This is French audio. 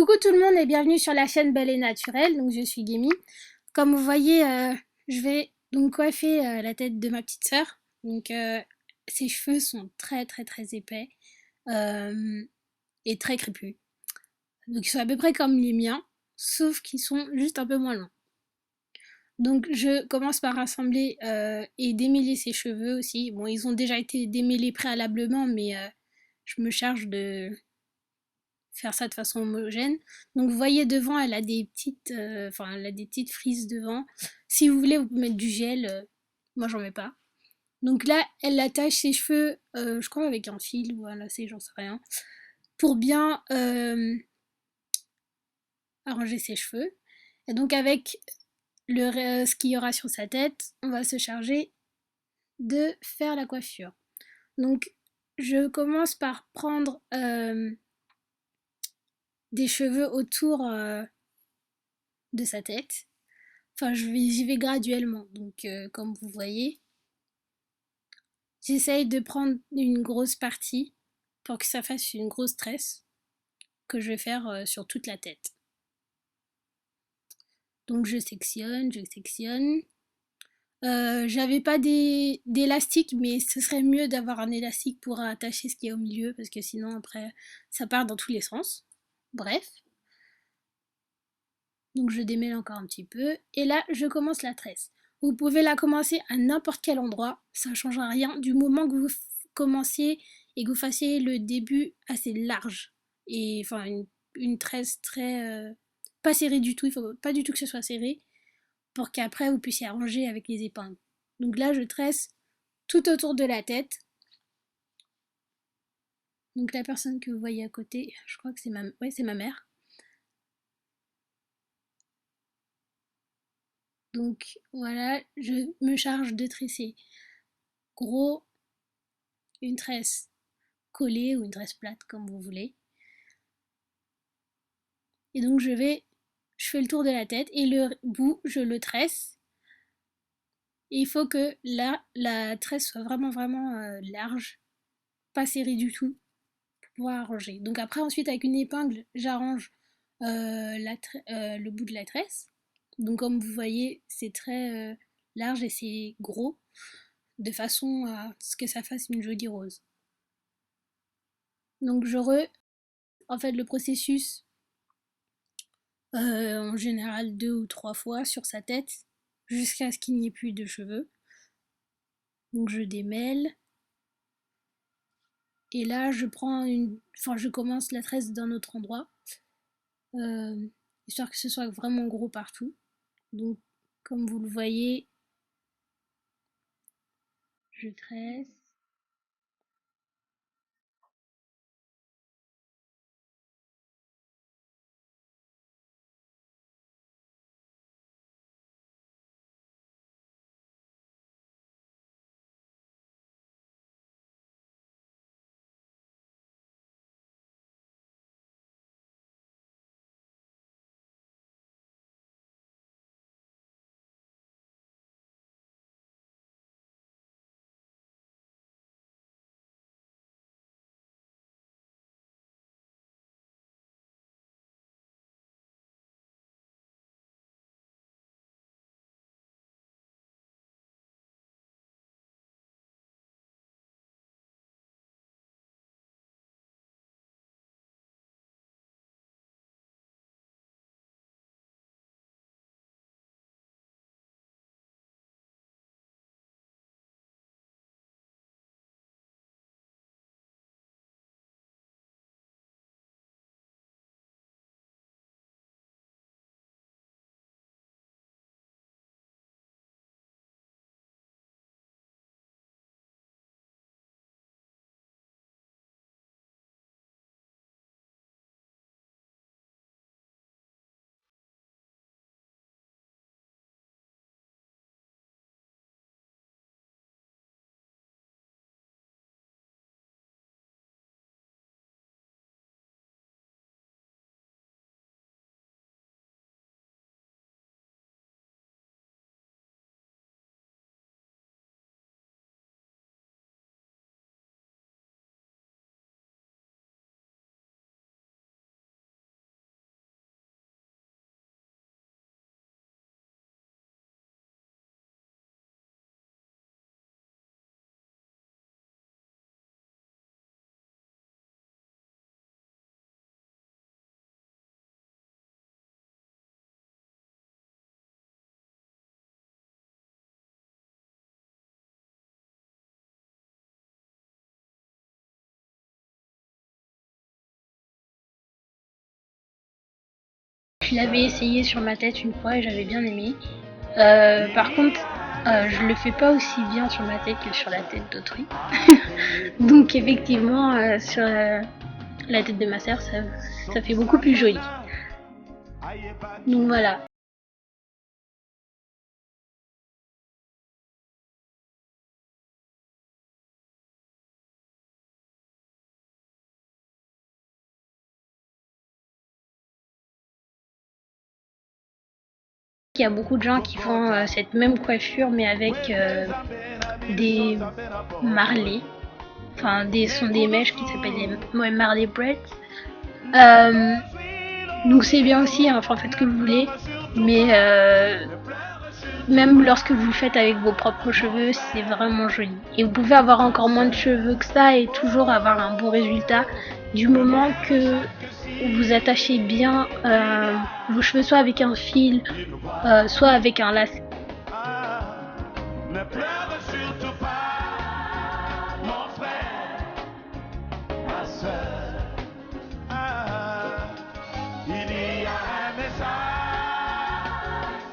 Coucou tout le monde et bienvenue sur la chaîne Belle et Naturelle, donc je suis Guémy. Comme vous voyez, je vais donc coiffer la tête de ma petite sœur. Donc ses cheveux sont très très très épais euh, et très crépus. Donc ils sont à peu près comme les miens, sauf qu'ils sont juste un peu moins longs. Donc je commence par rassembler et démêler ses cheveux aussi. Bon, ils ont déjà été démêlés préalablement, mais je me charge de faire ça de façon homogène. Donc vous voyez devant, elle a des petites, elle a des petites frises devant. Si vous voulez, vous pouvez mettre du gel. Moi, j'en mets pas. Donc là, elle attache ses cheveux, je crois avec un fil ou un lacet, j'en sais rien, pour bien arranger ses cheveux. Et donc avec ce qu'il y aura sur sa tête, on va se charger de faire la coiffure. Donc je commence par prendre des cheveux autour de sa tête. Enfin, j'y vais graduellement. Donc, comme vous voyez, j'essaye de prendre une grosse partie pour que ça fasse une grosse tresse que je vais faire sur toute la tête. Donc, je sectionne, je sectionne. J'avais pas d'élastique, mais ce serait mieux d'avoir un élastique pour attacher ce qui est au milieu, parce que sinon, après, ça part dans tous les sens. Bref. Donc je démêle encore un petit peu. Et là, je commence la tresse. Vous pouvez la commencer à n'importe quel endroit. Ça ne changera rien du moment que vous commenciez et que vous fassiez le début assez large. Et enfin, une tresse très... pas serrée du tout. Il ne faut pas du tout que ce soit serré pour qu'après vous puissiez arranger avec les épingles. Donc là, je tresse tout autour de la tête. Donc la personne que vous voyez à côté, je crois que c'est ma mère. Donc voilà, je me charge de tresser gros, une tresse collée ou une tresse plate comme vous voulez. Et donc je fais le tour de la tête et le bout, je le tresse. Et il faut que la tresse soit vraiment vraiment large, pas serrée du tout, pour pouvoir arranger. Donc après ensuite avec une épingle, j'arrange le bout de la tresse. Donc comme vous voyez, c'est très large et c'est gros, de façon à ce que ça fasse une jolie rose. Donc en fait le processus en général 2 ou 3 fois sur sa tête jusqu'à ce qu'il n'y ait plus de cheveux. Donc je démêle et là je commence la tresse d'un autre endroit euh, histoire que ce soit vraiment gros partout. Donc comme vous le voyez, je tresse. Je l'avais essayé sur ma tête une fois et j'avais bien aimé. Par contre, je le fais pas aussi bien sur ma tête que sur la tête d'autrui. Donc effectivement, sur la tête de ma sœur, ça fait beaucoup plus joli. Donc voilà. Il y a beaucoup de gens qui font cette même coiffure mais avec des marlets. Enfin, sont des mèches qui s'appellent des marley braids. Donc c'est bien aussi, hein, enfin faites ce que vous voulez, mais même lorsque vous le faites avec vos propres cheveux, c'est vraiment joli. Et vous pouvez avoir encore moins de cheveux que ça et toujours avoir un bon résultat du moment que vous attachez bien vos cheveux soit avec un fil, soit avec un lacet.